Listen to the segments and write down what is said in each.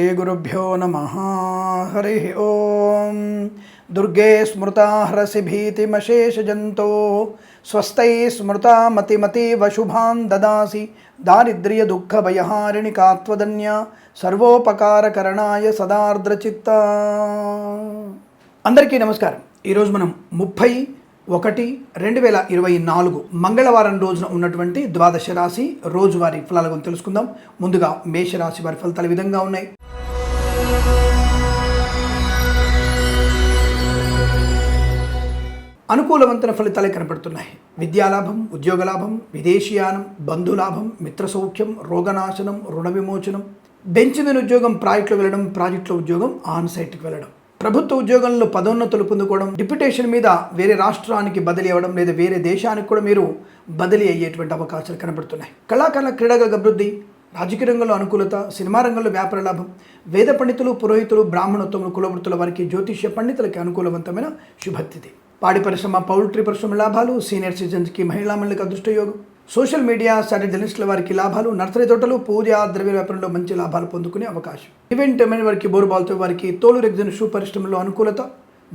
श्रीगुरुभ्यो नमः। हरिः ओम। दुर्गे स्मृता हरसि भीतिमशेषजन्तो स्वस्ति स्मृता मतिमतीव शुभान् ददासि दारिद्र्य दुःख भयहारिणि कात्वदन्या सर्वोपकारकरणाय सदार्द्रचित्ता। అందరికీ నమస్కారం। ఈరోజు మనం 30/1/2024 మంగళవారం రోజున ఉన్నటువంటి ద్వాదశ రాశి రోజువారీ ఫలాల గురించి తెలుసుకుందాం। ముందుగా మేషరాశి వారి ఫలితాలు ఈ విధంగా ఉన్నాయి। అనుకూలవంతమైన ఫలితాలే కనపడుతున్నాయి। విద్యాలాభం, ఉద్యోగలాభం, విదేశీయానం, బంధులాభం, మిత్ర సౌఖ్యం, రోగనాశనం, రుణ విమోచనం, బెంచ్ మీద ఉద్యోగం ప్రాజెక్టులో వెళ్ళడం, ప్రాజెక్టులో ఉద్యోగం ఆన్ సైట్కి వెళ్ళడం, ప్రభుత్వ ఉద్యోగంలో పదోన్నతులు పొందుకోవడం, డిప్యుటేషన్ మీద వేరే రాష్ట్రానికి బదిలీ అవ్వడం లేదా వేరే దేశానికి కూడా మీరు బదిలీ అయ్యేటువంటి అవకాశాలు కనబడుతున్నాయి। కళాకారుల క్రీడాగా అభివృద్ధి, రాజకీయ రంగంలో అనుకూలత, సినిమా రంగంలో వ్యాపార లాభం, వేద పండితులు, పురోహితులు, బ్రాహ్మణోత్తములు, కులవృత్తుల వారికి, జ్యోతిష్య పండితులకి అనుకూలవంతమైన శుభతిథి। పాడి పరిశ్రమ, పౌల్ట్రీ పరిశ్రమ లాభాలు, సీనియర్ సిటిజన్స్కి, మహిళా మండలికి అదృష్టయోగం, సోషల్ మీడియా, సాటిలైట్ జర్నలిస్టుల వారికి లాభాలు, నర్సరీ తోటలు, పూజా ద్రవ్య వ్యాపారంలో మంచి లాభాలు పొందుకునే అవకాశం। ఈవెంట్ ఎమ్మెన్ వారికి, బోరుబాల్తో వారికి, తోలు రెగ్జిన్ షూ పరిశ్రమలో అనుకూలత,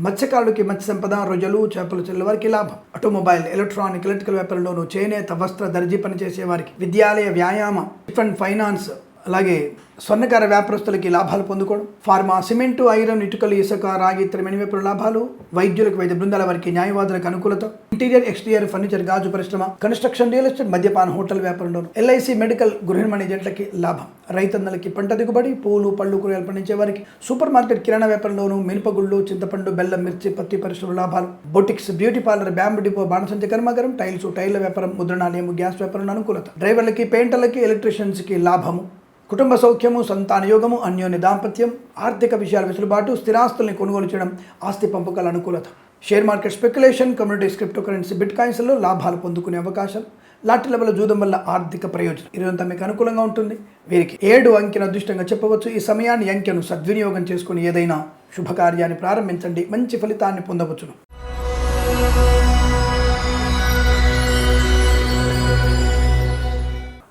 మత్స్యకారులకి మత్స్య సంపద, రొయ్యలు, చేపలు చెల్లెల వారికి లాభం, ఆటోమొబైల్, ఎలక్ట్రానిక్, ఎలక్ట్రికల్ వ్యాపారంలోనూ, చేనేత, వస్త్ర, దర్జీ పనిచేసే వారికి, విద్యాలయ, వ్యాయామ, ఫండ్, ఫైనాన్స్, అలాగే స్వర్ణకార వ్యాపారస్తులకి లాభాలు పొందుకోవడం, ఫార్మా, సిమెంటు, ఐరన్, ఇటుకలు, ఇసుక, రాగి, ఇతర వ్యాపార లాభాలు, వైద్యులకు, వైద్య బృందాల వారికి, న్యాయవాదులకు అనుకూలత, ఇంటీరియర్, ఎక్స్టీరియర్, ఫర్నిచర్, గాజు పరిశ్రమ, కన్స్ట్రక్షన్, రియల్ ఎస్టేట్, మద్యపాన, హోటల్ వ్యాపారంలో, ఎల్ఐసి, మెడికల్, గృహ నిర్మాణ ఏజెంట్లకి లాభం, రైతన్నలకి పంట దిగుబడి, పూలు, పళ్ళు, కూరగాయలు పండించే వారికి, సూపర్ మార్కెట్, కిరాణా వ్యాపారంలోను, మినపగుళ్ళు, చింతపండు, బెల్లం, మిర్చి, పత్తి పరిశ్రమ లాభాలు, boutiques, beauty parlour, bamboo depot, బాణసంచ కర్మాగారం, టైల్స్, టైర్ల వ్యాపారం, ముద్రణాలయము, గ్యాస్ వ్యాపారంలో అనుకూలత, డ్రైవర్లకి, పెయింటర్లకి, ఎలక్ట్రీషియన్స్కి లాభము, కుటుంబ సౌఖ్యము, సంతానయోగము, అన్యోన్య దాంపత్యం, ఆర్థిక విషయాల వెసులుబాటు, స్థిరాస్తుల్ని కొనుగోలు చేయడం, ఆస్తి పంపకాల అనుకూలత, share market speculation, communities, cryptocurrency, బిట్ కాయిన్స్లో లాభాలు పొందుకునే అవకాశం, లాటరీల వల్ల జూదం వల్ల ఆర్థిక ప్రయోజనం, ఇదంతా మీకు అనుకూలంగా ఉంటుంది। వీరికి 7 అంకెను అదృష్టంగా చెప్పవచ్చు। ఈ సమయాన్ని అంకెను సద్వినియోగం చేసుకుని ఏదైనా శుభకార్యాన్ని ప్రారంభించండి, మంచి ఫలితాన్ని పొందవచ్చును।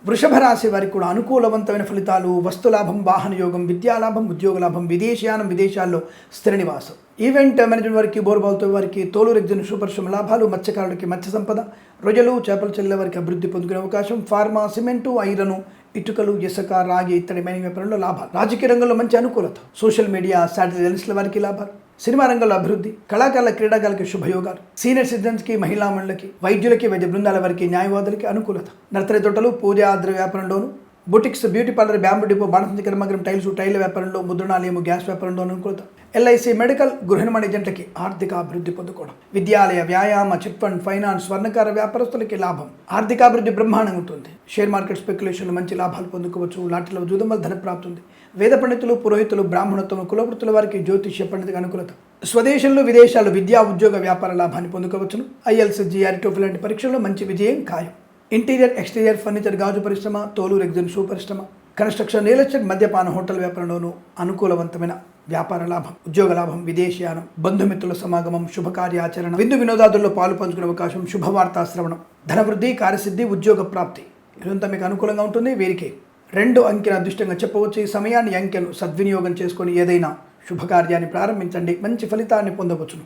వృషభ రాశి వారికి కూడా అనుకూలవంతమైన ఫలితాలు, వస్తులాభం, వాహన యోగం, విద్యాలాభం, ఉద్యోగలాభం, విదేశీయానం, విదేశాల్లో స్థిర నివాసం, ఈవెంట్ మేనేజ్మెంట్ వారికి, బోర్బాల్తో వారికి, తోలు రెగ్జిన్ షూ పరిశ్రమ లాభాలు, మత్స్యకారులకి మత్స్య సంపద, రొయ్యలు, చేపలు చెల్లెల వారికి అభివృద్ధి పొందుకునే అవకాశం, ఫార్మా, సిమెంటు, ఐరను, ఇటుకలు, ఇసుక, రాగి, ఇత్తడి మైనింగ్ వ్యాపారంలో లాభాలు, రాజకీయ రంగంలో మంచి అనుకూలత, సోషల్ మీడియా, సాటిలైట్ జర్నలిస్టుల వారికి లాభాలు, సినిమా రంగంలో అభివృద్ధి, కళాకారుల క్రీడాకారులకి శుభయోగాలు, సీనియర్ సిటిజన్స్కి, మహిళా మండలికి, వైద్యులకి, వైద్య బృందాల వారికి, న్యాయవాదులకి అనుకూలత, నర్సరీ తోటలు, పూజా ద్రవ్య వ్యాపారంలోను, boutiques, beauty parlour, bamboo depot, బాణసంచ కర్మాగారం, టైల్స్, టైర్ల వ్యాపారంలో, ముద్రణాలయము, గ్యాస్ వ్యాపారంలో అనుకూలత, ఎల్ఐసి, మెడికల్, గృహ నిర్మాణ ఏజెంట్లకి ఆర్థిక అభివృద్ధి పొందుకోవడం, విద్యాలయ, వ్యాయామ, చిట్ ఫండ్, ఫైనాన్స్, స్వర్ణకార వ్యాపారస్తులకి లాభం, ఆర్థికాభివృద్ధి బ్రహ్మాండంగా ఉంటుంది। షేర్ మార్కెట్ స్పెక్యులేషన్లో మంచి లాభాలు పొందుకోవచ్చు, లాటరీలో జూదం వల్ల ధన ప్రాప్తి ఉంది। వేద పండితులు, పురోహితులు, బ్రాహ్మణోత్తములు, కులవృత్తుల వారికి, జ్యోతిష్య పండితులకు అనుకూలత, స్వదేశంలో, విదేశాల్లో విద్యా, ఉద్యోగ, వ్యాపార లాభాన్ని పొందుకోవచ్చును। ఐఎల్స్, జిఆర్, టోఫెల్ లాంటి పరీక్షల్లో మంచి విజయం ఖాయం। ఇంటీరియర్, ఎక్స్టీరియర్, ఫర్నిచర్, గాజు పరిశ్రమ, తోలు రెగ్జిన్ షూ పరిశ్రమ, కన్స్ట్రక్షన్, రియల్ ఎస్టేట్, మద్యపాన, హోటల్ వ్యాపారంలోనూ అనుకూలవంతమైన వ్యాపార లాభం, ఉద్యోగ లాభం, విదేశీయానం, బంధుమిత్రుల సమాగమం, శుభకార్యాచరణ, విందు వినోదాదుల్లో పాలు పంచుకునే అవకాశం, శుభవార్తా శ్రవణం, ధనవృద్ధి, కార్యసిద్ధి, ఉద్యోగ ప్రాప్తి, ఇదంతా మీకు అనుకూలంగా ఉంటుంది। వీరికి 2 అంకెను అదృష్టంగా చెప్పవచ్చు। ఈ సమయాన్ని అంకెను సద్వినియోగం చేసుకొని ఏదైనా శుభకార్యాన్ని ప్రారంభించండి, మంచి ఫలితాన్ని పొందవచ్చును।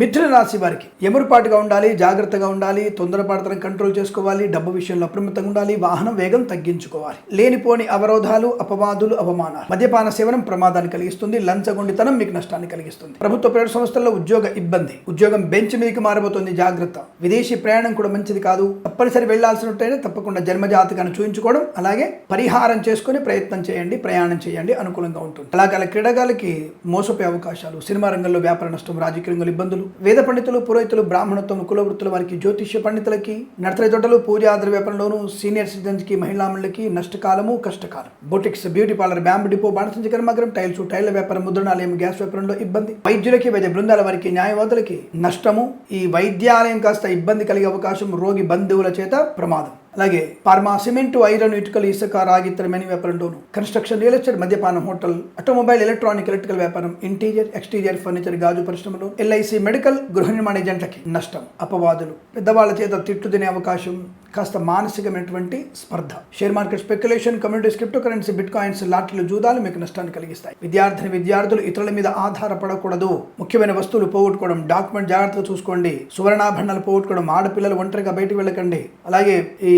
మిథున రాశి వారికి ఎమురుపాటుగా ఉండాలి, జాగ్రత్తగా ఉండాలి, తొందరపాటుతనం కంట్రోల్ చేసుకోవాలి, డబ్బు విషయంలో అప్రమత్తంగా ఉండాలి, వాహనం వేగం తగ్గించుకోవాలి, లేనిపోని అవరోధాలు, అపవాదులు, అవమానాలు, మద్యపాన సేవనం ప్రమాదాన్ని కలిగిస్తుంది, లంచగొండితనం మీకు నష్టాన్ని కలిగిస్తుంది, ప్రభుత్వ ప్రైవేట్ సంస్థల్లో ఉద్యోగ ఇబ్బంది, ఉద్యోగం బెంచ్ మీదకి మారబోతుంది, జాగ్రత్త, విదేశీ ప్రయాణం కూడా మంచిది కాదు, తప్పనిసరి వెళ్లాల్సినట్టయితే తప్పకుండా జన్మజాతకాన్ని చూయించుకోవడం, అలాగే పరిహారం చేసుకుని ప్రయత్నం చేయండి, ప్రయాణం చేయండి, అనుకూలంగా ఉంటుంది। కళాకారుల క్రీడాకారులకి మోసపోయే అవకాశాలు, సినిమా రంగంలో వ్యాపార నష్టం, రాజకీయ రంగంలో ఇబ్బందులు, వేద పండితులు, పురోహితులు, బ్రాహ్మణోత్తములు, కులవృత్తుల వారికి, జ్యోతిష్య పండితులకి, నర్సరీ తోటలు, పూజా ద్రవ్య వ్యాపారంలోను, సీనియర్ సిటిజన్స్కి, మహిళా మండలికి నష్టకాలము, కష్టకాలం, boutiques, beauty parlour, bamboo depot, బాణసంచ కర్మాగారం, టైల్స్, టైర్ల వ్యాపారం, ముద్రణాలయం, గ్యాస్ వ్యాపారంలో ఇబ్బంది, వైద్యులకి, వైద్య బృందాల వారికి, న్యాయవాదులకి నష్టము, ఈ వైద్యాలయం కాస్త ఇబ్బంది కలిగే అవకాశం, రోగి బంధువుల చేత ప్రమాదం, అలాగే ఫార్మా, సిమెంట్, ఐరన్, ఇటుకలు, ఇసుక, రాగి, ఇతర మెనీ వ్యాపారంలోను, కన్స్ట్రక్షన్, రియల్ ఎస్టేట్, మద్యపానం, హోటల్, ఆటోమొబైల్, ఎలక్ట్రానిక్, ఎలక్ట్రికల్ వ్యాపారం, ఇంటీరియర్, ఎక్స్టీరియర్, ఫర్నిచర్, గాజు పరిశ్రమలో, ఎల్ఐసి, మెడికల్, గృహ నిర్మాణ ఏజెంట్లకి నష్టం, అపవాదులు, పెద్దవాళ్ళ చేత తిట్లు తినే అవకాశం, కాస్త మానసికమైనటువంటి స్పర్ధ, share market speculation, communities, cryptocurrency, bitcoins, లాటరీలు, జూదాలు మీకు నష్టాన్ని కలిగిస్తాయి. విద్యార్థులు ఇతరుల మీద ఆధారపడకూడదు. ముఖ్యమైన వస్తువులు పోగొట్టుకోవడం, డాక్యుమెంట్ జాగ్రత్తగా చూసుకోండి. సువర్ణాభరణాలు పోగొట్టుకోవడం, ఆడపిల్లలు ఒంటరిగా బయటకు వెళ్ళకండి. అలాగే ఈ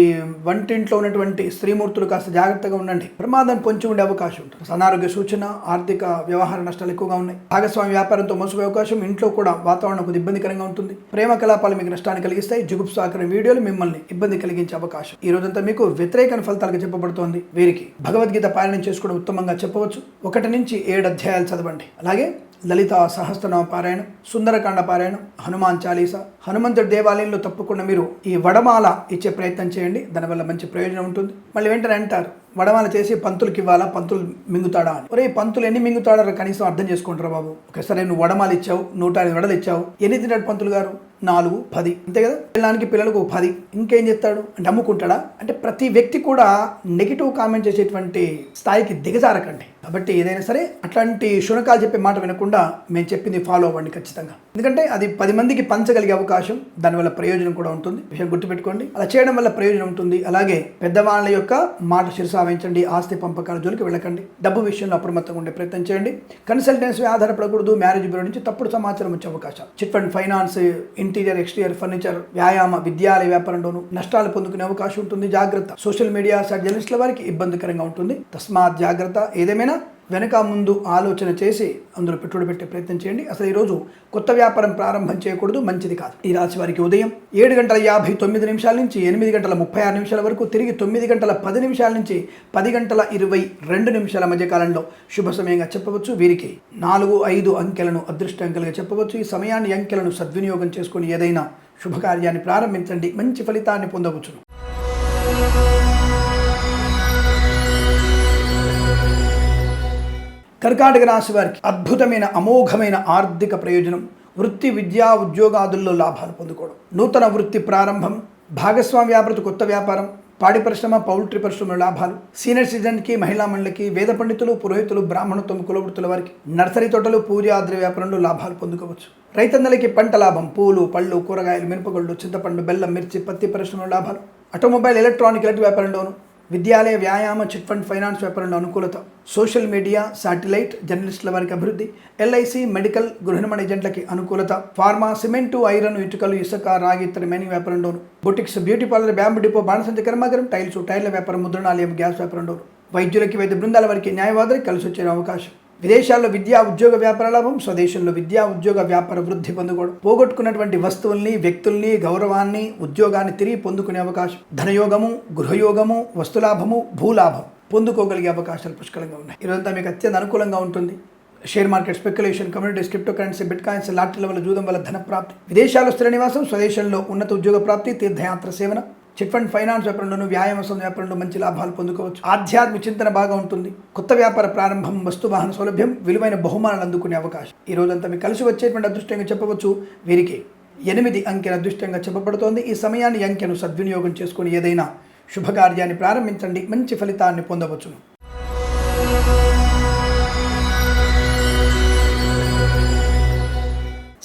వంటింట్లో ఉన్నటువంటి స్త్రీమూర్తులు కాస్త జాగ్రత్తగా ఉండండి. ప్రమాదం పొంచి ఉండే అవకాశం ఉంటుంది. అనారోగ్య సూచన, ఆర్థిక వ్యవహార నష్టాలు ఎక్కువగా ఉన్నాయి. భాగస్వామి వ్యాపారంతో మోసపోయే అవకాశం, ఇంట్లో కూడా వాతావరణం కొద్ది ఇబ్బందికరంగా ఉంటుంది. ప్రేమ కలాపాలు మీకు నష్టాన్ని కలిగిస్తాయి. జుగుప్సాకర వీడియోలు మిమ్మల్ని ఇబ్బంది కలిగించే అవకాశం. ఈ రోజంతా మీకు వ్యతిరేక ఫలితాలుగా చెప్పబడుతోంది. వీరికి భగవద్గీత పారాయణం చేసుకోవడం ఉత్తమంగా చెప్పవచ్చు. 1 నుంచి 7 అధ్యాయాలు చదవండి. అలాగే లలిత సహస్రనామ పారాయణం, సుందరకాండ పారాయణం, హనుమాన్ చాలీసా, హనుమంతుడి దేవాలయంలో తప్పకుండా మీరు ఈ వడమాల ఇచ్చే ప్రయత్నం చేయండి. దానివల్ల మంచి ప్రయోజనం ఉంటుంది. మళ్ళీ వెంటనే అంటారు, వడమాల చేసి పంతులకి ఇవ్వాలా, పంతులు మింగుతాడా అని. ఒరే, పంతులు ఎన్ని మింగుతాడో కనీసం అర్థం చేసుకుంటారా బాబు. ఒకసారి నువ్వు వడమాలు ఇచ్చావు, 105 వడలు ఇచ్చావు, ఎన్ని తింటాడు పంతులు గారు? 4, 10 అంతే కదా. పిల్లలకు 10 ఇంకేం చేస్తాడు అంటే అమ్ముకుంటాడా? అంటే ప్రతి వ్యక్తి కూడా నెగిటివ్ కామెంట్ చేసేటువంటి స్థాయికి దిగజారకండి. కాబట్టి ఏదైనా సరే అట్లాంటి శునకాలు చెప్పే మాట వినకుండా మేము చెప్పింది ఫాలో అవ్వండి ఖచ్చితంగా. ఎందుకంటే అది 10 మందికి పంచగలిగే అవకాశం, దానివల్ల ప్రయోజనం కూడా ఉంటుంది. విషయం గుర్తుపెట్టుకోండి. అలా చేయడం వల్ల ప్రయోజనం ఉంటుంది. అలాగే పెద్దవాళ్ళ యొక్క మాట శిరసావించండి. ఆస్తి పంపకాల జోలికి వెళ్ళకండి. డబ్బు విషయంలో అప్రమత్తంగా ఉండే ప్రయత్నం చేయండి. కన్సల్టెన్సీ ఆధారపడకూడదు. మ్యారేజ్ బ్యూరో నుంచి తప్పుడు సమాచారం వచ్చే అవకాశం. Chit fund, finance, interior, exterior, furniture, వ్యాయామ, విద్యాలయ వ్యాపారంలోనూ నష్టాలు పొందుకునే అవకాశం ఉంటుంది. జాగ్రత్త. సోషల్ మీడియా జర్నలిస్టుల వారికి ఇబ్బందికరంగా ఉంటుంది. తస్మాత్ జాగ్రత్త. ఏదేమైనా వెనక ముందు ఆలోచన చేసి అందులో పెట్టుబడి పెట్టే ప్రయత్నం చేయండి. అసలు ఈరోజు కొత్త వ్యాపారం ప్రారంభం చేయకూడదు, మంచిది కాదు. ఈ రాశి వారికి ఉదయం 7:59 నుంచి 8:36 వరకు, తిరిగి 9:10 నుంచి 10:22 మధ్య కాలంలో శుభ సమయంగా చెప్పవచ్చు. వీరికి 4, 5 అంకెలను అదృష్ట అంకెలుగా చెప్పవచ్చు. ఈ సమయాన్ని, అంకెలను సద్వినియోగం చేసుకుని ఏదైనా శుభకార్యాన్ని ప్రారంభించండి. మంచి ఫలితాన్ని పొందవచ్చును. కర్కాటక రాశి వారికి అద్భుతమైన, అమోఘమైన ఆర్థిక ప్రయోజనం. వృత్తి, విద్యా, ఉద్యోగాదుల్లో లాభాలు పొందుకోవడం, నూతన వృత్తి ప్రారంభం, భాగస్వామి వ్యాపారం, కొత్త వ్యాపారం, పాడి పరిశ్రమ, పౌల్ట్రీ పరిశ్రమ లాభాలు, సీనియర్ సిటిజన్కి, మహిళా మండలికి, వేద పండితులు, పురోహితులు, బ్రాహ్మణత్వం, కులవృత్తుల వారికి, నర్సరీ తోటలు, పూజ, ఆద్ర వ్యాపారంలో లాభాలు పొందుకోవచ్చు. రైతన్నలకి పంట లాభం, పూలు, పళ్ళు, కూరగాయలు, మిరపగొళ్ళు, చింతపండు, బెల్లం, మిర్చి, పత్తి పరిశ్రమలో లాభాలు. ఆటోమొబైల్, ఎలక్ట్రానిక్, ఎలక్ట్రిక్ వ్యాపారంలోను, విద్యాలయ, వ్యాయామ, చిట్ ఫండ్, ఫైనాన్స్ వ్యాపారంలో అనుకూలత. సోషల్ మీడియా, శాటిలైట్, జర్నలిస్టుల వారికి అభివృద్ధి. ఎల్ఐసి, మెడికల్, గృహ నిర్మాణ ఏజెంట్లకి అనుకూలత. ఫార్మా, సిమెంటు, ఐరన్, ఇటుకలు, ఇసుక, రాగి, ఇతర మెనీ వ్యాపారంలోను. Boutiques, beauty parlour, bamboo depot, బాణసంచి కర్మాగారం, టైల్స్, టైర్ల వ్యాపారం, ముద్రణాలయం, గ్యాస్ వ్యాపారంలోను. వైద్యులకి, వైద్య బృందాల వారికి, న్యాయవాదులకి కలిసి వచ్చే అవకాశం. విదేశాల్లో విద్యా, ఉద్యోగ వ్యాపార లాభం. స్వదేశంలో విద్యా, ఉద్యోగ వ్యాపార వృద్ధి పొందుకోవడం. పోగొట్టుకున్నటువంటి వస్తువుల్ని, వ్యక్తుల్ని, గౌరవాన్ని, ఉద్యోగాన్ని తిరిగి పొందుకునే అవకాశం. ధనయోగము, గృహయోగము, వస్తులాభము, భూలాభం పొందుకోగలిగే అవకాశాలు పుష్కలంగా ఉన్నాయి. ఈరోజంతా మీకు అత్యంత అనుకూలంగా ఉంటుంది. Share market speculation, communities, cryptocurrency, bitcoins, లాటరీల వల్ల, జూదం వల్ల ధన ప్రాప్తి. విదేశాల్లో స్థిర నివాసం. స్వదేశంలో ఉన్నత ఉద్యోగ ప్రాప్తి, తీర్థయాత్ర సేవన. చిట్ ఫండ్, ఫైనాన్స్ వ్యాపారంలోనూ, వ్యాయామ వ్యాపారంలో మంచి లాభాలు పొందుకోవచ్చు. ఆధ్యాత్మిక చింతన బాగా ఉంటుంది. కొత్త వ్యాపార ప్రారంభం, వస్తు వాహన సౌలభ్యం, విలువైన బహుమానాలు అందుకునే అవకాశం. ఈ రోజంతా మీకు కలిసి వచ్చేటువంటి అదృష్టంగా చెప్పవచ్చు. వీరికి 8 అంకెల అదృష్టంగా చెప్పబడుతోంది. ఈ సమయాన్ని, అంకెను సద్వినియోగం చేసుకుని ఏదైనా శుభకార్యాన్ని ప్రారంభించండి. మంచి ఫలితాన్ని పొందవచ్చును.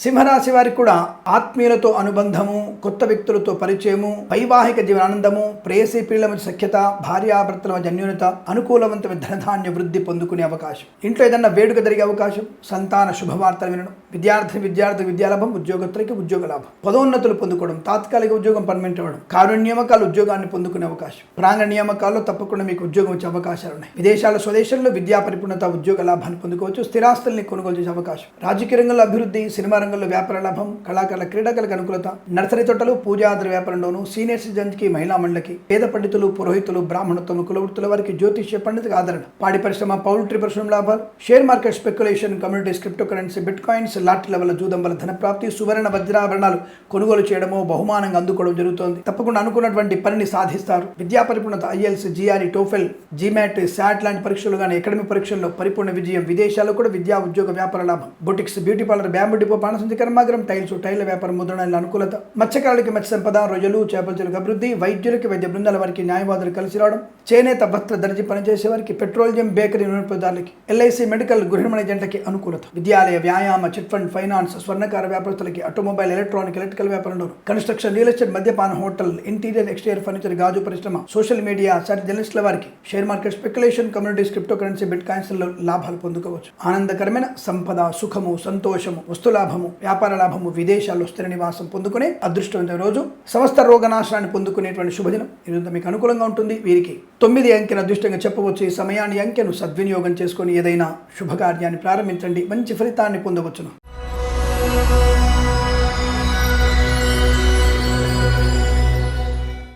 సింహరాశి వారికి కూడా ఆత్మీయులతో అనుబంధము, కొత్త వ్యక్తులతో పరిచయము, వైవాహిక జీవన ఆనందము, ప్రేయసీ ప్రియుల మధ్య సఖ్యత, భార్యాభర్తల మధ్య అన్యోన్యత, అనుకూలవంతమైన ధనధాన్య వృద్ధి పొందుకునే అవకాశం. ఇంట్లో ఏదన్నా వేడుక జరిగే అవకాశం. సంతాన శుభవార్తలు వినడం. విద్యార్థి విద్యాలాభం, ఉద్యోగస్తులకి ఉద్యోగ లాభం. పదోన్నతులు పొందుకోవడం, తాత్కాలిక ఉద్యోగం పర్మనెంట్ అవ్వడం, కారుణ్య నియామకాలు, ఉద్యోగాన్ని పొందుకునే అవకాశం. ప్రాంగణ నియామకాల్లో తప్పకుండా మీకు ఉద్యోగం వచ్చే అవకాశాలు ఉన్నాయి. విదేశాల, స్వదేశంలో విద్యా పరిపూర్ణత, ఉద్యోగ లాభాన్ని పొందుకోవచ్చు. స్థిరాస్తుల్ని కొనుగోలు చేసే అవకాశం. రాజకీయ రంగంలో అభివృద్ధి, సినిమా రంగంలో వ్యాపార లాభం, కళాకారుల, క్రీడాకారులకు అనుకూలత. నర్సరీ తోటలు, పూజాద్ర వ్యాపారంలోను, సీనియర్ సిటిజన్స్కి, మహిళా మండలికి, పేద పండితులు, పురోహితులు, బ్రాహ్మణత్వం, కులవృత్తుల వారికి, జ్యోతిష్య పండితులకు ఆదరణ. పాడి పరిశ్రమ, పౌల్ట్రీ పరిశ్రమ లాభాలు. Share market speculation, communities, cryptocurrency, bitcoins, లాటరీల వల్ల, జూదం వల్ల ధన ప్రాప్తి. సువర్ణ, వజ్రాభరణాలు కొనుగోలు చేయడమో, బహుమానంగా అందుకోవడం జరుగుతోంది. తప్పకుండా అనుకున్నటువంటి పనిని సాధిస్తారు. విద్యా పరిపూర్ణత, IELTS, GRE, TOEFL, GMAT, SAT లాంటి పరీక్షలు కానీ, అకాడమిక్ పరీక్షల్లో పరిపూర్ణ విజయం. విదేశాల్లో కూడా విద్యా, ఉద్యోగ వ్యాపార లాభం. Boutiques, beauty parlour, bamboo depot, బాణసంచి బాణసంచి కర్మాగారం, టైల్స్, టైల్ వ్యాపారం, ముద్రణాల అనుకూలత, మత్స్యకారులకి మత్స్య సంపద, రొయ్యలు, చేపల చెరుకు అభివృద్ధి, వైద్యులకి వైద్య బృందాల వారికి న్యాయవాదులు కలిసి రావడం, చేనేత వస్త్ర దర్జీ పనిచేసే వారికి, పెట్రోలియం, బేకరీ వినియోగదారులకి, ఎల్ఐసి మెడికల్ గృహిణి జంటకి అనుకూలత, విద్యాలయ, వ్యాయామ, చిట్ ఫండ్, ఫైనాన్స్, స్వర్ణకార వ్యాపారస్తులకి, ఆటోమొబైల్, ఎలక్ట్రికల్ వ్యాపారంలో, కన్స్ట్రక్షన్, రియల్ ఎస్టేట్, మద్యపాన, హోటల్, ఇంటీరియర్ ఎక్స్టీరియర్ ఫర్నిచర్, గాజు పరిశ్రమ, సోషల్ మీడియా, జర్నలిస్టుల వారికి, share market, speculation, communities, cryptocurrency, bit coins లో లాభాలు పొందుకోవచ్చు. ఆనందకరమైన సంపద, సుఖము, సంతోషము, వస్తులాభము, వ్యాపార లాభము, విదేశాల్లో స్థిర నివాసం పొందుకునే అదృష్టవంతమైన రోజు, సమస్త రోగనాశనాన్ని పొందుకునేటువంటి శుభదినం. ఈరోజు మీకు అనుకూలంగా ఉంటుంది. వీరికి 9 అంకెను అదృష్టంగా చెప్పవచ్చు. ఈ సమయాన్ని అంకెను సద్వినియోగం చేసుకొని ఏదైనా శుభకార్యాన్ని ప్రారంభించండి, మంచి ఫలితాన్ని పొందవచ్చును.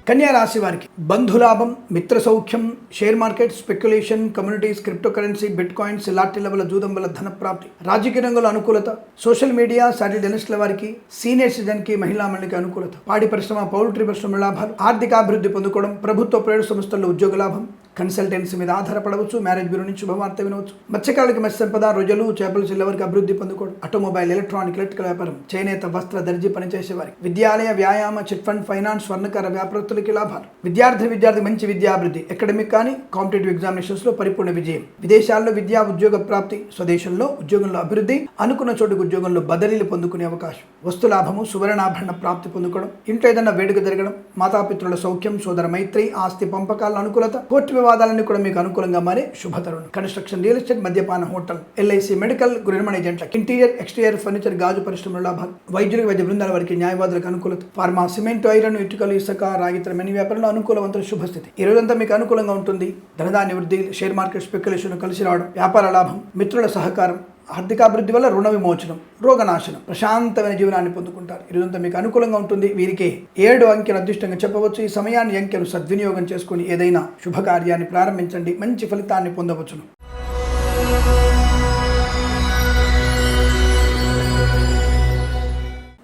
కన్యా రాశి వారికి బంధులాభం, మిత్ర సౌఖ్యం, share market, speculation, communities, cryptocurrency, bitcoins, లాటరీల వల్ల, జూదం వల్ల ధన ప్రాప్తి, రాజకీయ రంగంలో అనుకూలత, సోషల్ మీడియా, జర్నలిస్టుల వారికి, సీనియర్ సిటిజన్కి, మహిళా మండలికి అనుకూలత, పాడి పరిశ్రమ, పౌల్ట్రీ పరిశ్రమ లాభాలు, ఆర్థికాభివృద్ధి పొందుకోవడం, ప్రభుత్వ ప్రైవేట్ సంస్థల్లో ఉద్యోగ లాభం, కన్సల్టెన్సీ మీద ఆధారపడవచ్చు, మ్యారేజ్ బ్యూరో నుంచి శుభవార్త వినవచ్చు, మత్స్యకారులకి మత్స్య సంపద, రొయ్యలు, చేపల చెరుకు వరకు అభివృద్ధి పొందుకోవడం, ఆటోమొబైల్, ఎలక్ట్రికల్ వ్యాపారం, చేనేత వస్త్ర దర్జీ పనిచేసే వారికి, విద్యాలయ, వ్యాయామ, చిట్ ఫండ్, ఫైనాన్స్, స్వర్ణకార వ్యాపారస్తులకి లాభాలు, విద్యార్థి మంచి విద్యాభివృద్ధి, అకాడమిక్ కానీ కాంపిటేటివ్ ఎగ్జామినేషన్స్ లో పరిపూర్ణ విజయం, విదేశాల్లో విద్యా ఉద్యోగ ప్రాప్తి, స్వదేశంలో ఉద్యోగంలో అభివృద్ధి, అనుకున్న చోటుకు ఉద్యోగంలో బదిలీలు పొందుకునే అవకాశం, వస్తు లాభము, సువర్ణాభరణ ప్రాప్తి పొందుకోవడం, ఇంట్లో ఏదైనా వేడుక జరగడం, మాతాపితృల సౌఖ్యం, సోదర మైత్రి, ఆస్తి పంపకాల అనుకూలత, కోర్టు వివాదాలన్నీ కూడా మీకు అనుకూలంగా మారే శుభతరుణం. కన్స్ట్రక్షన్, రియల్ ఎస్టేట్, మద్యపాన, హోటల్, ఎల్ఐసి మెడికల్ గృహిణి జంటలకు, ఇంటీరియర్ ఎక్స్టీరియర్ ఫర్నిచర్, గాజు పరిశ్రమల లాభాలు, వైద్యులకు వైద్య బృందాల వారికి, న్యాయవాదులకు అనుకూలత, ఫార్మా, సిమెంట్, ఐరన్, ఇటుకలు, ఇసుక, రాగితర మెని వ్యాపారంలో అనుకూలవంతుల శుభస్థితి. ఈ రోజంతా మీకు అనుకూలంగా ఉంటుంది. ధనధాన్య వృద్ధి, షేర్ మార్కెట్, స్పెక్యులేషన్ కలిసి రావడం, వ్యాపార లాభం, మిత్రుల సహకారం, ఆర్థికాభివృద్ధి వల్ల రుణ విమోచనం, రోగనాశనం, ప్రశాంతమైన జీవనాన్ని పొందుకుంటారు. ఇదంతా మీకు అనుకూలంగా ఉంటుంది. వీరికి 7 అంకెను అదృష్టంగా చెప్పవచ్చు. ఈ సమయాన్ని అంకెను సద్వినియోగం చేసుకుని ఏదైనా శుభకార్యాన్ని ప్రారంభించండి, మంచి ఫలితాన్ని పొందవచ్చును.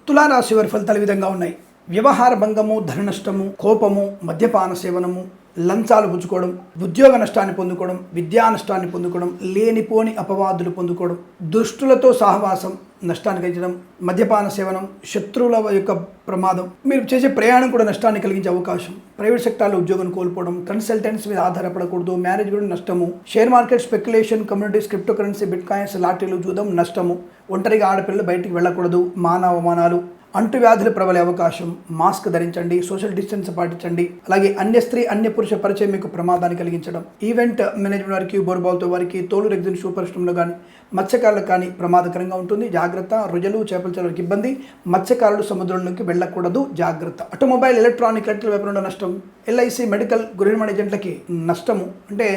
తులారాశి వారి ఫలితాలు విధంగా ఉన్నాయి. వ్యవహార భంగము, ధన నష్టము, కోపము, మద్యపాన సేవనము, లంచాలు పుచ్చుకోవడం, ఉద్యోగ నష్టాన్ని పొందుకోవడం, విద్యా నష్టాన్ని పొందుకోవడం, లేనిపోని అపవాదులు పొందుకోవడం, దుష్టులతో సహవాసం, నష్టాన్ని కలిగించడం, మద్యపాన సేవనం, శత్రువుల యొక్క ప్రమాదం, మీరు చేసే ప్రయాణం కూడా నష్టాన్ని కలిగించే అవకాశం, ప్రైవేట్ సెక్టార్లో ఉద్యోగం కోల్పోవడం, కన్సల్టెంట్స్ మీద ఆధారపడకూడదు, మ్యారేజ్ కూడా నష్టము, share market, speculation, communities, cryptocurrency, bitcoins, లాటరీలు, జూదం నష్టము, ఒంటరిగా ఆడపిల్లలు బయటికి వెళ్ళకూడదు, మానవమానాలు, అంటువ్యాధులు ప్రబలే అవకాశం, మాస్క్ ధరించండి, సోషల్ డిస్టెన్స్ పాటించండి, అలాగే అన్య స్త్రీ అన్య పురుష పరిచయం మీకు ప్రమాదాన్ని కలిగించడం, ఈవెంట్ మేనేజ్మెంట్ వారికి, బోర్బాల్తో వారికి, తోలు రెగ్జిన్ షూ పరిశ్రమలో కానీ, మత్స్యకారులకు కానీ ప్రమాదకరంగా ఉంటుంది, జాగ్రత్త. రొయ్యలు, చేపల చెరువులకు ఇబ్బంది, మత్స్యకారులు సముద్రంలోకి వెళ్ళకూడదు, జాగ్రత్త. ఆటోమొబైల్, ఎలక్ట్రికల్ వ్యాపారంలో నష్టం, ఎల్ఐసి మెడికల్ గృహిణి ఏజెంట్లకి నష్టము, అంటే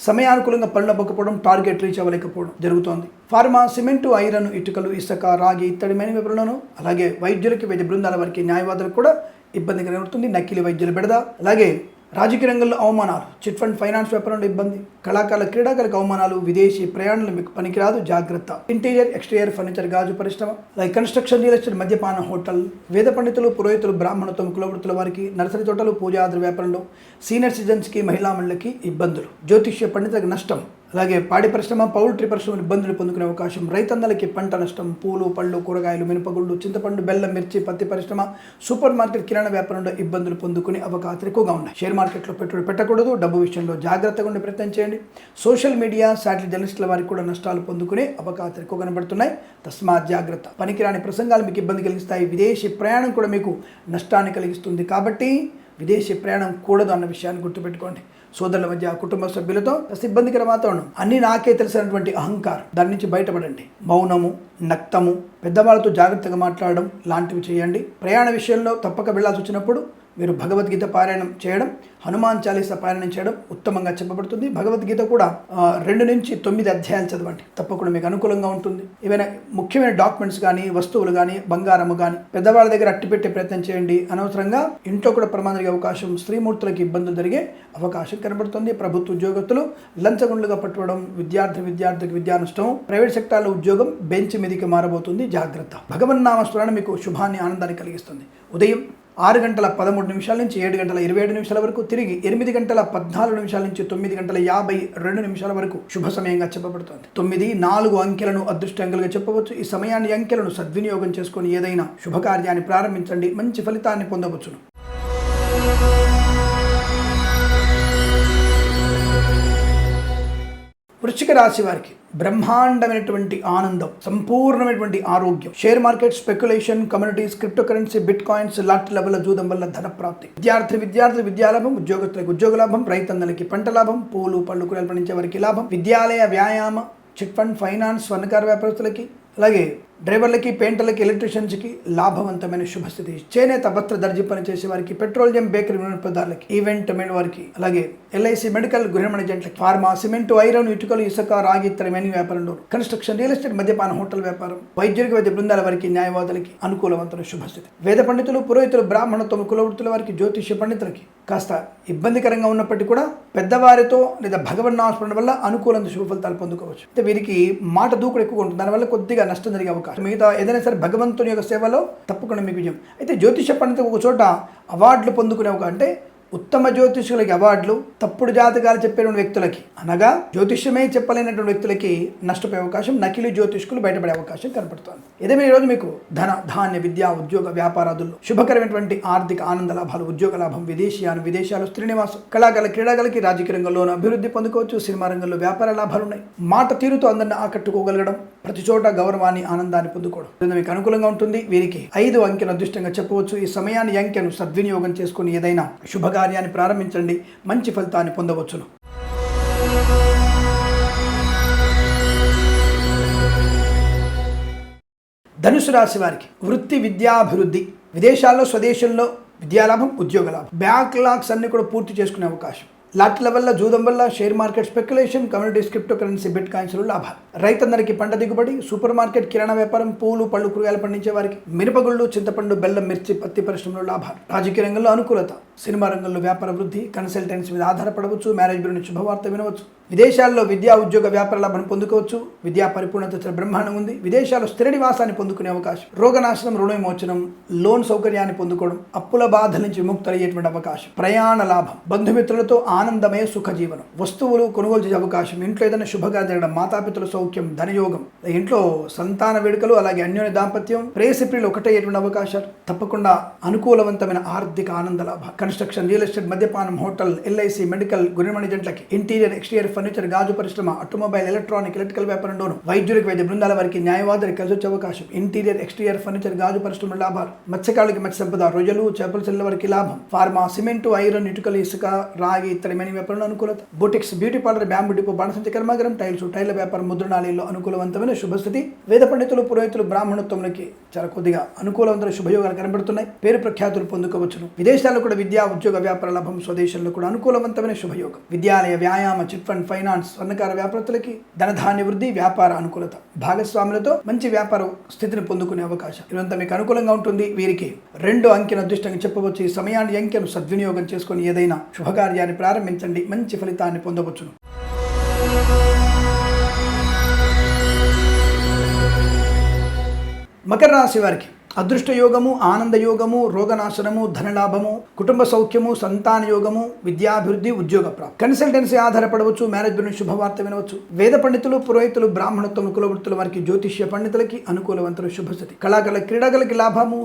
సమయానుకూలంగా పనులు అవ్వకపోవడం, టార్గెట్ రీచ్ అవ్వలేకపోవడం జరుగుతోంది. ఫార్మా, సిమెంటు, ఐరన్, ఇటుకలు, ఇసుక, రాగి ఇత్తడి మెని వ్యాపారంలోను, అలాగే వైద్యులకి వైద్య బృందాల వారికి, న్యాయవాదులకు కూడా ఇబ్బంది కలుగుతుంది. నకిలీ వైద్యుల బెడద, అలాగే రాజకీయ రంగంలో అవమానాలు, చిట్ ఫండ్, ఫైనాన్స్ వ్యాపారంలో ఇబ్బంది, కళాకారుల, క్రీడాకారులకు అవమానాలు, విదేశీ ప్రయాణాలు మీకు పనికిరాదు, జాగ్రత్త. ఇంటీరియర్ ఎక్స్టీరియర్ ఫర్నిచర్, గాజు పరిశ్రమ, అలాగే కన్స్ట్రక్షన్, రియల్ ఎస్టేట్, మద్యపాన, హోటల్, వేద పండితులు, పురోహితులు, బ్రాహ్మణత్వం, కులవృత్తుల వారికి, నర్సరీ తోటలు, పూజాద్ర వ్యాపారంలో, సీనియర్ సిటిజన్స్కి, మహిళా మండలికి ఇబ్బందులు, జ్యోతిష్య పండితులకు నష్టం, అలాగే పాడి పరిశ్రమ, పౌల్ట్రీ పరిశ్రమ ఇబ్బందులు పొందుకునే అవకాశం, రైతన్నలకి పంట నష్టం, పూలు, పళ్ళు, కూరగాయలు, మినపగుళ్ళు, చింతపండు, బెల్లం, మిర్చి, పత్తి పరిశ్రమ, సూపర్ మార్కెట్, కిరాణా వ్యాపారంలో ఇబ్బందులు పొందుకునే అవకాశాలు ఎక్కువగా ఉన్నాయి. షేర్ మార్కెట్లో పెట్టుబడి పెట్టకూడదు, డబ్బు విషయంలో జాగ్రత్తగా ఉండే ప్రయత్నం చేయండి. సోషల్ మీడియా, శాటిలైట్ జర్నలిస్టుల వారికి కూడా నష్టాలు పొందుకునే అవకాశాలు ఎక్కువ కనబడుతున్నాయి. తస్మాత్ జాగ్రత్త. పనికిరాని ప్రసంగాలు మీకు ఇబ్బంది కలిగిస్తాయి. విదేశీ ప్రయాణం కూడా మీకు నష్టాన్ని కలిగిస్తుంది. కాబట్టి విదేశీ ప్రయాణం కూడదు అన్న విషయాన్ని గుర్తుపెట్టుకోండి. సోదరుల మధ్య, కుటుంబ సభ్యులతో ఇబ్బందికర వాతావరణం, అన్నీ నాకే తెలిసినటువంటి అహంకారం, దాని నుంచి బయటపడండి. మౌనము, నక్తము, పెద్దవాళ్ళతో జాగ్రత్తగా మాట్లాడడం లాంటివి చేయండి. ప్రయాణ విషయంలో తప్పక వెళ్లాల్సి వచ్చినప్పుడు మీరు భగవద్గీత పారాయణం చేయడం, హనుమాన్ చాలీసా పారాయణం చేయడం ఉత్తమంగా చెప్పబడుతుంది. భగవద్గీత కూడా 2 నుంచి 9 అధ్యాయాలు చదవండి, తప్పకుండా మీకు అనుకూలంగా ఉంటుంది. ఏవైనా ముఖ్యమైన డాక్యుమెంట్స్ కానీ, వస్తువులు కానీ, బంగారము కానీ పెద్దవాళ్ళ దగ్గర అట్టి పెట్టే ప్రయత్నం చేయండి. అనవసరంగా ఇంట్లో కూడా ప్రమాదం జరిగే అవకాశం, స్త్రీమూర్తులకు ఇబ్బందులు జరిగే అవకాశం కనబడుతుంది. ప్రభుత్వ ఉద్యోగస్తులు లంచగొండ్లుగా పట్టుకోవడం, విద్యార్థికి విద్యా నష్టం, ప్రైవేట్ సెక్టార్లో ఉద్యోగం బెంచ్ మీదికి మారబోతుంది, జాగ్రత్త. భగవన్నామ స్మరణ మీకు శుభాన్ని, ఆనందాన్ని కలిగిస్తుంది. ఉదయం 6:13 నుంచి 7:27 వరకు, తిరిగి 8:14 నుంచి 9:52 వరకు శుభ సమయంగా చెప్పబడుతోంది. 9, 4 అంకెలను అదృష్ట అంకెలుగా చెప్పవచ్చు. ఈ సమయాన్ని అంకెలను సద్వినియోగం చేసుకొని ఏదైనా శుభకార్యాన్ని ప్రారంభించండి, మంచి ఫలితాన్ని పొందవచ్చును. వృశ్చిక రాశి వారికి బ్రహ్మాండమైనటువంటి ఆనందం, సంపూర్ణమైనటువంటి ఆరోగ్యం, share market, speculation, communities, cryptocurrency, bit coins, lottery level జూదం వల్ల ధన ప్రాప్తి, విద్యార్థులకు విద్యాలాభం, ఉద్యోగస్తులకు ఉద్యోగ లాభం, రైతన్నలకి పంట లాభం, పూలు పళ్ళు కూరలు పండించే వారికి లాభం, విద్యాలయ, వ్యాయామ, చిట్ ఫండ్, ఫైనాన్స్, స్వర్ణకార వ్యాపారస్తులకి, అలాగే డ్రైవర్లకి, పెయింటర్లకి, ఎలక్ట్రీషియన్స్కి లాభవంతమైన శుభస్థితి. చేనేత వస్త్ర దర్జీ పనిచేసే వారికి, పెట్రోలియం, బేకరీ వినియోగదారులకి, ఈవెంట్ వారికి, అలాగే ఎల్ఐసి, మెడికల్, గృహ ఏజెంట్లకి, ఫార్మా, సిమెంట్, ఐరన్, ఇటుకలు, ఇసుక, రాగి, ఇతర మెనీ వ్యాపారంలో, కన్స్ట్రక్షన్, రియల్ ఎస్టేట్, మద్యపాన, హోటల్ వ్యాపారం, వైద్యులకు, వైద్య బృందాల వారికి, న్యాయవాదులకి అనుకూలవంతమైన శుభస్థితి. వేద పండితులు, పురోహితులు, బ్రాహ్మణత్వం, కులవృత్తుల వారికి, జ్యోతిష్య పండితులకి కాస్త ఇబ్బందికరంగా ఉన్నప్పటికీ కూడా పెద్దవారితో లేదా భగవన్నామస్మరణ వల్ల అనుకూలంగా శుభ ఫలితాలు పొందుకోవచ్చు. అయితే వీరికి మాట దూకుడు ఎక్కువ ఉంటుంది, దానివల్ల కొద్దిగా నష్టం జరిగే అవకాశం. మిగతా ఏదైనా సరే భగవంతుని యొక్క సేవలో తప్పకుండా మీకు విజయం. అయితే జ్యోతిష పండితులకు ఒక చోట అవార్డులు పొందుకునే ఒక, అంటే ఉత్తమ జ్యోతిష్యులకి అవార్డులు, తప్పుడు జాతకాలు చెప్పేటువంటి వ్యక్తులకి, అనగా జ్యోతిష్యమే చెప్పలేనటువంటి వ్యక్తులకి నష్టపోయే అవకాశం, నకిలీ జ్యోతిష్కులు బయటపడే అవకాశం కనపడుతోంది. ఏదేమైనా ఈరోజు మీకు ధన, ధాన్య, విద్య, ఉద్యోగ, వ్యాపారాదుల్లో శుభకరమైనటువంటి ఆర్థిక ఆనంద లాభాలు, ఉద్యోగ లాభం, విదేశాలు, శ్రీనివాసం, కళాకారుల, క్రీడాకారులకి, రాజకీయ రంగంలోనూ అభివృద్ధి పొందుకోవచ్చు. సినిమా రంగంలో వ్యాపార లాభాలు ఉన్నాయి. మాట తీరుతో అందరిని ఆకట్టుకోగలగడం, ప్రతి చోట గౌరవాన్ని, ఆనందాన్ని పొందుకోవడం మీకు అనుకూలంగా ఉంటుంది. వీరికి 5 అంకెను అదృష్టంగా చెప్పవచ్చు. ఈ సమయాన్ని, అంకెను సద్వినియోగం చేసుకుని ఏదైనా శుభకార్యాన్ని ప్రారంభించండి, మంచి ఫలితాన్ని పొందవచ్చును. ధనుసు రాశి వారికి వృత్తి, విద్యాభివృద్ధి, విదేశాల్లో, స్వదేశంలో విద్యాలాభం, ఉద్యోగ లాభం, బ్యాక్లాగ్స్ అన్ని కూడా పూర్తి చేసుకునే అవకాశం, లాటరీల వల్ల, జూదం వల్ల, share market, speculation, communities, cryptocurrency, బిట్ కాయిన్స్లో లాభాలు, రైతన్నరికి పంట దిగుబడి, సూపర్ మార్కెట్, కిరాణా వ్యాపారం, పూలు పళ్ళు కూరగాయలు పండించే వారికి, మిరపగుళ్ళు, చింతపండు, బెల్లం, మిర్చి, పత్తి పరిశ్రమలో లాభాలు, రాజకీయ రంగంలో అనుకూలత, సినిమా రంగంలో వ్యాపార వృద్ధి, కన్సల్టెన్సీ మీద ఆధారపడవచ్చు, మ్యారేజ్ బ్యూరో నుంచి శుభవార్త వినవచ్చు, విదేశాల్లో విద్యా, ఉద్యోగ, వ్యాపార లాభాన్ని పొందుకోవచ్చు. విద్యా పరిపూర్ణత బ్రహ్మాండం ఉంది. విదేశాల్లో స్థిర నివాసాన్ని పొందుకునే అవకాశం, రోగనాశనం, రుణ విమోచనం, లోన్ సౌకర్యాన్ని పొందుకోవడం, అప్పుల బాధ నుంచి విముక్తయ్యేటువంటి అవకాశం, ప్రయాణ లాభం, బంధుమిత్రులతో ఆనందమయ సుఖ జీవనం, వస్తువులు కొనుగోలు చేసే అవకాశం, ఇంట్లో ఏదైనా శుభకార్యం జరగడం, మాతాపితృల సౌఖ్యం, ధనయోగం, ఇంట్లో సంతాన వేడుకలు, అలాగే అన్యోన్య దాంపత్యం, ప్రేయసిప్రియులు ఒకటయ్యేటువంటి అవకాశాలు, తప్పకుండా అనుకూలవంతమైన ఆర్థిక ఆనంద లాభం, కన్స్ట్రక్షన్, రియల్ ఎస్టేట్, మద్యపానం, హోటల్, ఎల్ఐసి, మెడికల్, గృహ ఏజెంట్లకి, ఇంటీరియర్, ఎక్స్టీరియర్ ఫర్నిచర్, గాజు పరిశ్రమ, ఆటోమొబైల్, ఎలక్ట్రానిక్, ఎలక్ట్రికల్ వ్యాపారంలోను, వైద్యులకు, వైద్య బృందాల వారికి, న్యాయవాదులకు కలిసి వచ్చే అవకాశం, ఇంటీరియర్, ఎక్స్టీరియర్ ఫర్నిచర్, గాజు పరిశ్రమ లాభాలు, మత్స్యకారులకి మత్స్య సంపద, రొయ్యలు, చేపల చెల్లెల వారికి లాభం, ఫార్మా, సిమెంటు, ఐరన్, ఇటుకలు, ఇసుక, రాగి, ఇతర మెనీ వ్యాపారంలో అనుకూలత, boutiques, beauty parlour, bamboo depot, బాణసంచి కర్మాగారం, టైల వ్యాపారం, ముద్రణాలయంలో అనుకూలవంతమైన శుభస్థితి. వేద పండితులు, పురోహితులు, బ్రాహ్మణత్వంలోకి చాలా కొద్దిగా అనుకూలవంతమైన శుభయోగాలు కనబడుతున్నాయి. పేరు ప్రఖ్యాతులు పొందుకోవచ్చును. విదేశాల్లో కూడా విద్యా, ఉద్యోగ, వ్యాపార లాభం, స్వదేశంలో కూడా అనుకూలవంతమైన శుభయోగం, విద్యాలయ, వ్యాయామ, చిట్ ఫండ్, ఫైనాన్స్, స్వర్ణకార వ్యాపారస్తులకి ధనధాన్య వృద్ధి, వ్యాపార అనుకూలత, భాగస్వాములతో మంచి వ్యాపార స్థితిని పొందుకునే అవకాశం, ఇదంతా మీకు అనుకూలంగా ఉంటుంది. వీరికి 2 అంకెను అదృష్టంగా చెప్పవచ్చు. ఈ సమయాన్ని, అంకెను సద్వినియోగం చేసుకుని ఏదైనా శుభకార్యాన్ని ప్రారంభించండి, మంచి ఫలితాన్ని పొందవచ్చును. మకర రాశి వారికి అదృష్ట యోగము, ఆనంద యోగము, రోగనాశనము, ధనలాభము, కుటుంబ సౌఖ్యము, సంతాన యోగము, విద్యాభివృద్ధి, ఉద్యోగ ప్రాప్తి, కన్సల్టెన్సీ ఆధారపడవచ్చు, మ్యారేజ్ బ్యూరో శుభవార్త వినవచ్చు. వేద పండితులు, పురోహితులు, బ్రాహ్మణత్వం, కులవృత్తుల వారికి, జ్యోతిష్య పండితులకి అనుకూలవంతుల శుభస్థితి, కళాకారుల, క్రీడాకారులకి లాభము,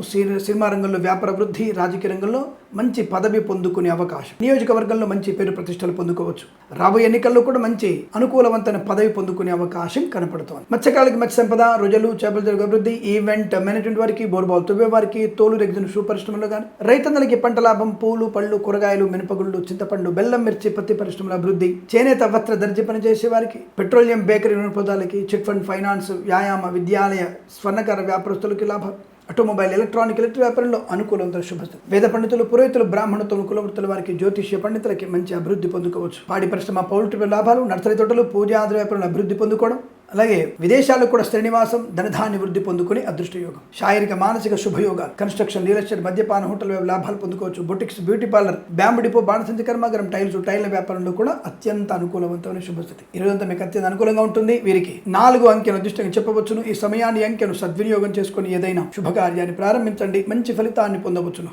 సినిమా రంగంలో వ్యాపార వృద్ధి, రాజకీయ రంగంలో మంచి పదవి పొందుకునే అవకాశం, నియోజకవర్గంలో మంచి పేరు ప్రతిష్టలు పొందుకోవచ్చు. రాబోయే ఎన్నికల్లో కూడా మంచి అనుకూలవంతమైన పదవి పొందుకునే అవకాశం కనపడుతోంది. మత్స్యకారులకి మత్స్య సంపద, రొయ్యలు, చేపల జరుగు అభివృద్ధి, ఈవెంట్ మేనేజ్మెంట్ వారికి, బోర్బాల్ తువ్వే వారికి, తోలు రెగ్జిన్ షూ పరిశ్రమలో కానీ, రైతన్నలకి పంట లాభం, పూలు పళ్ళు కూరగాయలు, మినపగుళ్ళు, చింతపండు, బెల్లం, మిర్చి, పత్తి పరిశ్రమల అభివృద్ధి, చేనేత వస్త్ర దర్జీ పనిచేసే వారికి, పెట్రోలియం, బేకరీ వినియోగదారులకి, చిట్ ఫండ్, ఫైనాన్స్, వ్యాయామ, విద్యాలయ, స్వర్ణకార వ్యాపారస్తులకి లాభం, ఆటోమొబైల్, ఎలక్ట్రిక్ వ్యాపారంలో అనుకూలవంతమైన శుభస్థితి. వేద పండితులు, పురోహితులు, బ్రాహ్మణత్వం, కులవృత్తుల వారికి, జ్యోతిష్య పండితులకి మంచి అభివృద్ధి పొందుకోవచ్చు. పాడి పరిశ్రమ, పౌల్ట్రీ లాభాలు, నర్సరీ తోటలు, పూజాది వ్యాపారంలో అభివృద్ధి పొందుకోవడం, అలాగే విదేశాల్లో కూడా శ్రీనివాసం, ధనధాన్య వృద్ధి పొందుకుని అదృష్ట యోగం, శారీరక, మానసిక శుభయోగాలు, కన్స్ట్రక్షన్, రియల్ ఎస్టేట్, మద్యపాన, హోటల్ లాభాలు పొందుకోవచ్చు. Boutiques, beauty parlour, bamboo depot, బాణసంచి కర్మాగారం, టైల వ్యాపారంలో కూడా అత్యంత అనుకూలవంతమైన శుభస్థితి. ఇరువంతా మీకు అత్యంత అనుకూలంగా ఉంటుంది. వీరికి 4 అంకెను అదృష్టంగా చెప్పవచ్చును. ఈ సమయాన్ని, అంకెను సద్వినియోగం చేసుకుని ఏదైనా శుభకార్యాన్ని ప్రారంభించండి, మంచి ఫలితాన్ని పొందవచ్చును.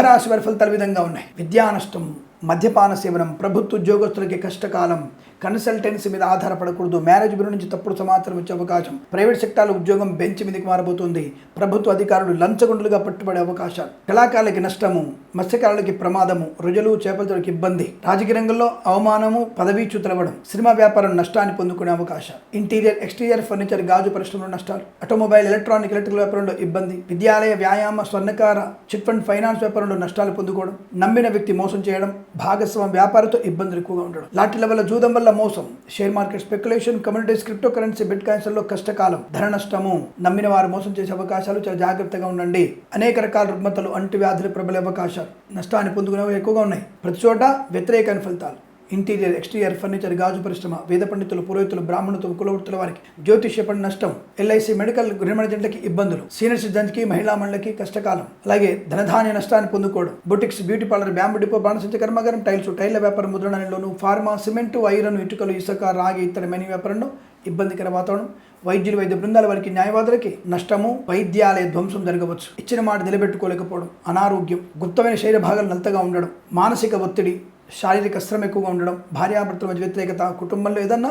కుంభరాశి వారి ఫలితాలు విధంగా ఉన్నాయి. విద్యా నష్టం, మద్యపాన సేవనం, ప్రభుత్వ ఉద్యోగస్తులకి కష్టకాలం, కన్సల్టెన్సీ మీద ఆధారపడకూడదు, మ్యారేజ్ బ్యూరో నుంచి తప్పుడు సమాచారం వచ్చే అవకాశం, ప్రైవేట్ సెక్టార్లో ఉద్యోగం బెంచ్ మీదకి మారబోతుంది, ప్రభుత్వ అధికారులు లంచగొండులుగా పట్టుబడే అవకాశాలు, కళాకారులకి నష్టము, మత్స్యకారులకి ప్రమాదము, రొయ్యలు చేపలకి ఇబ్బంది, రాజకీయ రంగంలో అవమానము, పదవీచ్యుతలవ్వడం, సినిమా వ్యాపారం నష్టాన్ని పొందుకునే అవకాశాలు, ఇంటీరియర్ ఎక్స్టీరియర్ ఫర్నిచర్ గాజు పరిశ్రమలో నష్టాలు, ఆటోమొబైల్ ఎలక్ట్రికల్ వ్యాపారంలో ఇబ్బంది, విద్యాలయ వ్యాయామ స్వర్ణకార చిట్ ఫండ్ ఫైనాన్స్ వ్యాపారంలో నష్టాలు పొందుకోవడం, నమ్మిన వ్యక్తి మోసం చేయడం, భాగస్వామ్య వ్యాపారంతో ఇబ్బందులు ఎక్కువగా ఉండడం, లాటరీల వల్ల జూదం వల్ల మోసం, share market speculation, communities, cryptocurrency, bit coins లో కష్టకాలం, ధన నష్టము, నమ్మిన వారు మోసం చేసే అవకాశాలు, చాలా జాగ్రత్తగా ఉండండి. అనేక రకాల రుగ్మతలు, అంటువ్యాధులు ప్రబలే అవకాశాలు, నష్టాన్ని పొందుకునేవి ఎక్కువగా ఉన్నాయి. ప్రతి చోట వ్యతిరేకమైన ఫలితాలు. ఇంటీరియర్ ఎక్స్టీరియర్ ఫర్నిచర్ గాజు పరిశ్రమ, వేద పండితులు, పురోహితులు, బ్రాహ్మణులు, కులవృత్తుల వారికి జ్యోతిష్య పని నష్టం, ఎల్ఐసి మెడికల్ గృహమణజెంట్లకి ఇబ్బందులు, సీనియర్ సిటిజన్స్కి, మహిళా మండలికి కష్టకాలం, అలాగే ధనధాన్య నష్టాన్ని పొందుకోవడం, boutiques, beauty parlour, bamboo depot, బాణసంచ కర్మాగారం, టైల్ల వ్యాపారం, ముద్రణలోను, ఫార్మా, సిమెంటు, ఐరన్, ఇటుకలు, ఇసుక, రాగి ఇతర మెనీ వ్యాపారంలో ఇబ్బందికర వాతావరణం, వైద్య బృందాల వారికి, న్యాయవాదులకి నష్టము, వైద్యాలయ ధ్వంసం జరగవచ్చు, ఇచ్చిన మాట నిలబెట్టుకోలేకపోవడం, అనారోగ్యం, గుప్తమైన శరీర భాగాలు నల్లగా ఉండడం, మానసిక ఒత్తిడి, శారీరక శ్రమ ఎక్కువగా ఉండడం, భార్యాభర్తల మధ్య వ్యతిరేకత, కుటుంబంలో ఏదన్నా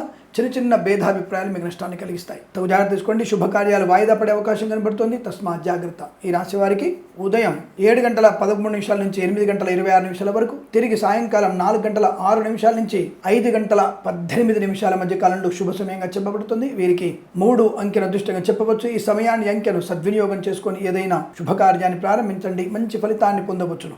చిన్న భేదాభిప్రాయాలు మీకు నష్టాన్ని కలిగిస్తాయి. తగు జాగ్రత్త తీసుకోండి. శుభకార్యాలు వాయిదా పడే అవకాశం కనబడుతుంది, తస్మాత్ జాగ్రత్త. ఈ రాశి వారికి ఉదయం 7:13 నుంచి 8:26 వరకు, తిరిగి సాయంకాలం 4:06 నుంచి 5:18 మధ్య కాలంలో శుభ సమయంగా చెప్పబడుతుంది. వీరికి 3 అంకెల అదృష్టంగా చెప్పవచ్చు. ఈ సమయాన్ని అంకెను సద్వినియోగం చేసుకొని ఏదైనా శుభకార్యాన్ని ప్రారంభించండి, మంచి ఫలితాన్ని పొందవచ్చును.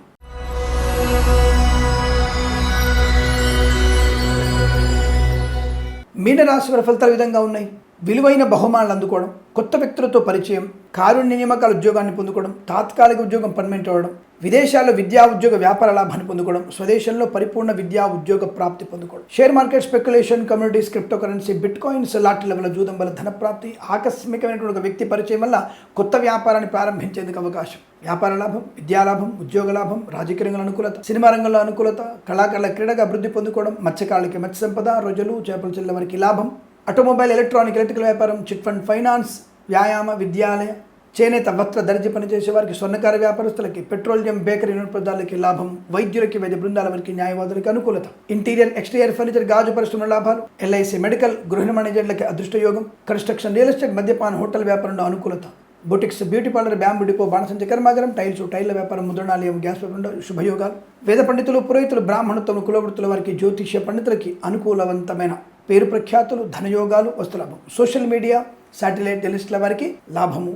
మీనరాశి వారి ఫలితాలు విధంగా ఉన్నాయి. విలువైన బహుమానాలు అందుకోవడం, కొత్త వ్యక్తులతో పరిచయం, కారుణ్య నియామకాల ఉద్యోగాన్ని పొందుకోవడం, తాత్కాలిక ఉద్యోగం పర్మనెంట్ అవ్వడం, విదేశాల్లో విద్యా ఉద్యోగ వ్యాపార లాభాన్ని పొందుకోవడం, స్వదేశంలో పరిపూర్ణ విద్యా ఉద్యోగ ప్రాప్తి పొందుకోవడం, share market speculation, communities, cryptocurrency, bitcoins, లాటరీల వల్ల జూదం వల్ల ధన ప్రాప్తి, ఆకస్మికమైనటువంటి ఒక వ్యక్తి పరిచయం వల్ల కొత్త వ్యాపారాన్ని ప్రారంభించేందుకు అవకాశం, వ్యాపార లాభం, విద్యా లాభం, ఉద్యోగ లాభం, రాజకీయ రంగంలో అనుకూలత, సినిమా రంగంలో అనుకూలత, కళాకారుల క్రీడగా అభివృద్ధి పొందుకోవడం, మత్స్యకారులకి మత్స్య సంపద, రొయ్యలు చేపల చెల్ల వారికి లాభం, ఆటోమొబైల్ ఎలక్ట్రికల్ వ్యాపారం, చిట్ ఫండ్ ఫైనాన్స్, వ్యాయామ, విద్యాలయ, చేనేత, వస్త్ర, దర్జీ పనిచేసే వారికి, స్వర్ణకార వ్యాపారస్తులకి, పెట్రోలియం, బేకరీ పదార్థాలకి లాభం, వైద్యులకి, వైద్య బృందాల వారికి, న్యాయవాదులకి అనుకూలత, ఇంటీరియర్ ఎక్స్టీరియర్ ఫర్నిచర్ గాజు పరిశ్రమ లాభాలు, ఎల్ఐసి మెడికల్ గృహమణజెంట్లకి అదృష్టయోగం, కన్స్ట్రక్షన్, రియల్ ఎస్టేట్, మద్యపాన, హోటల్ వ్యాపారంలో అనుకూలత, boutiques, beauty parlour, bamboo depot, బాణసంచ కర్మాగారం, టైల్ల వ్యాపారం, ముద్రణాలయం, గ్యాస్ వ్యాపారంలో శుభయోగాలు, వేద పండితులు, పురోహితులు, బ్రాహ్మణత్వం, కులవృత్తుల వారికి, జ్యోతిష్య పండితులకి అనుకూలవంతమైన పేరు ప్రఖ్యాతులు, ధనయోగాలు, వస్తులాభం, సోషల్ మీడియా, శాటిలైట్ టెలిస్ట్ల వారికి లాభము,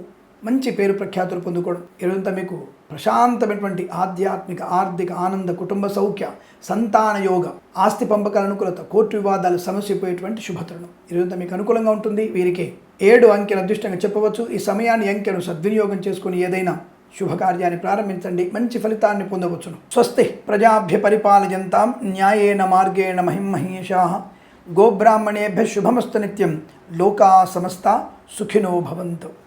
మంచి పేరు ప్రఖ్యాతులు పొందుకోవడం. ఈరోజంతా మీకు ప్రశాంతమైనటువంటి ఆధ్యాత్మిక, ఆర్థిక ఆనంద, కుటుంబ సౌఖ్య, సంతాన యోగ, ఆస్తి పంపకాల అనుకూలత, కోర్టు వివాదాలు సమస్యపోయేటువంటి శుభతరుణం. ఈరోజంతా మీకు అనుకూలంగా ఉంటుంది. వీరికి 7 అంకెల అదృష్టంగా చెప్పవచ్చు. ఈ సమయాన్ని, అంకెను సద్వినియోగం చేసుకుని ఏదైనా శుభకార్యాన్ని ప్రారంభించండి, మంచి ఫలితాన్ని పొందవచ్చును. స్వస్తి ప్రజాభ్య పరిపాలయంతాం న్యాయేన మార్గేణ మహిమహేషాః గోబ్రాహ్మణేభ్యః శుభమస్తు నిత్యం. లోకా సమస్తా సుఖినో భవంతు.